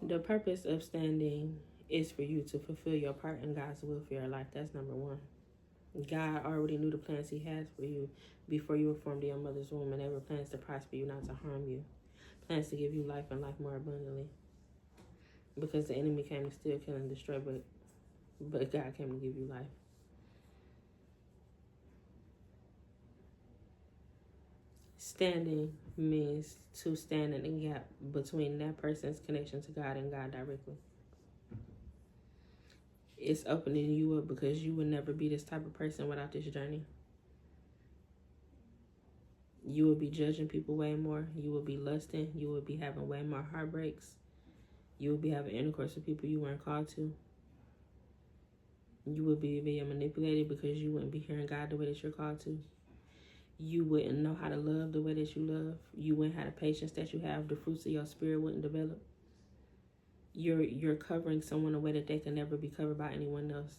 The purpose of standing is for you to fulfill your part in God's will for your life. That's number one. God already knew the plans he has for you before you were formed in your mother's womb, and they were plans to prosper you, not to harm you. Plans to give you life and life more abundantly. Because the enemy came to steal, kill, and destroy, but God came to give you life. Standing means to stand in the gap between that person's connection to God and God directly. It's opening you up because you would never be this type of person without this journey. You will be judging people way more. You will be lusting. You will be having way more heartbreaks. You will be having intercourse with people you weren't called to. You will be being manipulated because you wouldn't be hearing God the way that you're called to. You wouldn't know how to love the way that you love. You wouldn't have the patience that you have. The fruits of your spirit wouldn't develop. You're covering someone in a way that they can never be covered by anyone else.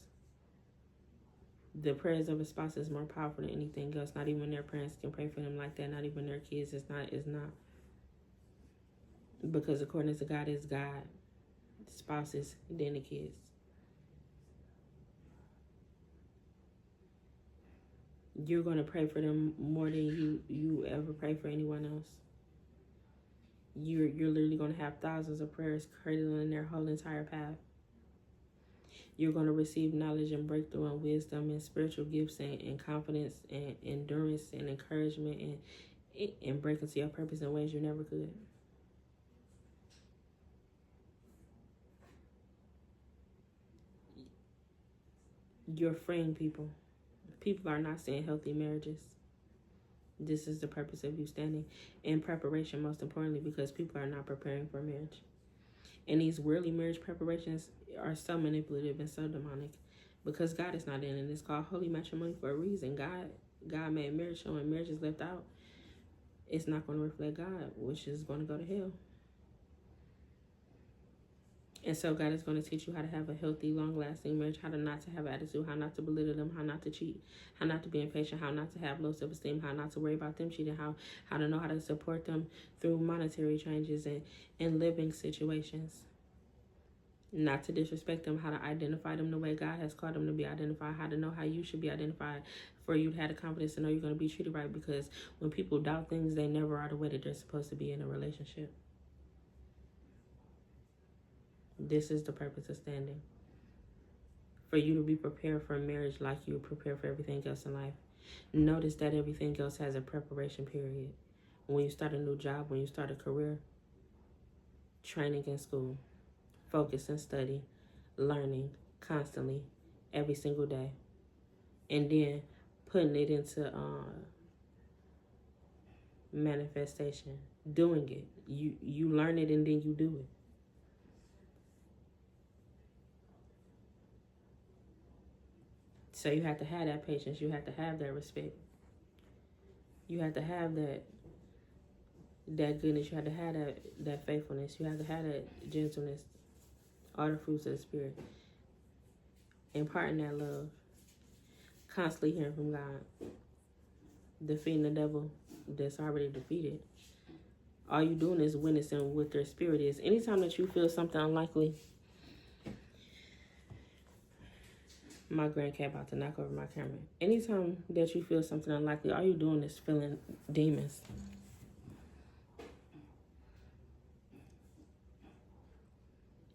The prayers of a spouse is more powerful than anything else. Not even their parents can pray for them like that. Not even their kids. It's not. Because according to God, it's God. Spouses, then the kids. You're going to pray for them more than you ever pray for anyone else. You're literally going to have thousands of prayers cradling their whole entire path. You're going to receive knowledge and breakthrough and wisdom and spiritual gifts and confidence and endurance and encouragement and break into your purpose in ways you never could. You're freeing people. People are not seeing healthy marriages. This is the purpose of you standing in preparation, most importantly, because people are not preparing for marriage. And these worldly marriage preparations are so manipulative and so demonic because God is not in it. It's called holy matrimony for a reason. God made marriage, so when marriage is left out, it's not going to reflect God, which is going to go to hell. And so God is going to teach you how to have a healthy, long-lasting marriage, how to not to have attitude, how not to belittle them, how not to cheat, how not to be impatient, how not to have low self-esteem, how not to worry about them cheating, how to know how to support them through monetary changes and living situations. Not to disrespect them, how to identify them the way God has called them to be identified, how to know how you should be identified for you to have the confidence to know you're going to be treated right, because when people doubt things, they never are the way that they're supposed to be in a relationship. This is the purpose of standing. For you to be prepared for marriage like you prepare for everything else in life. Notice that everything else has a preparation period. When you start a new job, when you start a career, training in school, focus and study, learning constantly, every single day. And then putting it into manifestation, doing it. You learn it and then you do it. So you have to have that patience. You have to have that respect. You have to have that goodness. You have to have that faithfulness. You have to have that gentleness. All the fruits of the Spirit. Imparting that love. Constantly hearing from God. Defeating the devil that's already defeated. All you doing is witnessing what their spirit is. Anytime that you feel something unlikely, my grandcat about to knock over my camera. Anytime that you feel something unlikely, all you're doing is feeling demons.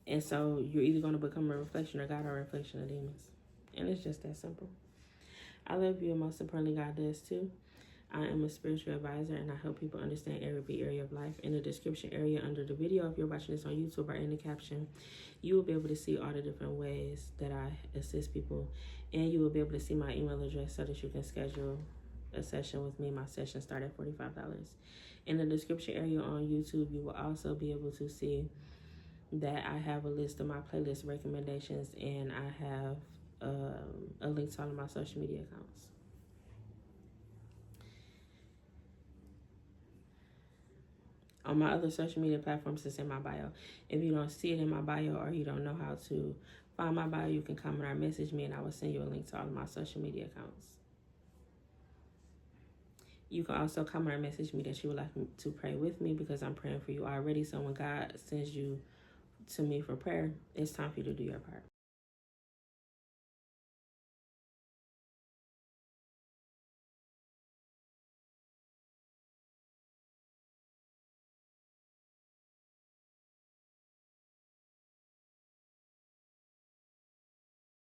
And so you're either going to become a reflection of God or a reflection of demons. And it's just that simple. I love you, and most importantly, God does too. I am a spiritual advisor, and I help people understand every area of life. In the description area under the video, if you're watching this on YouTube, or in the caption, you will be able to see all the different ways that I assist people. And you will be able to see my email address so that you can schedule a session with me. My sessions start at $45. In the description area on YouTube, you will also be able to see that I have a list of my playlist recommendations, and I have a link to all of my social media accounts. On my other social media platforms, it's in my bio. If you don't see it in my bio, or you don't know how to find my bio, you can comment or message me, and I will send you a link to all of my social media accounts. You can also comment or message me that you would like to pray with me, because I'm praying for you already. So when God sends you to me for prayer, it's time for you to do your part.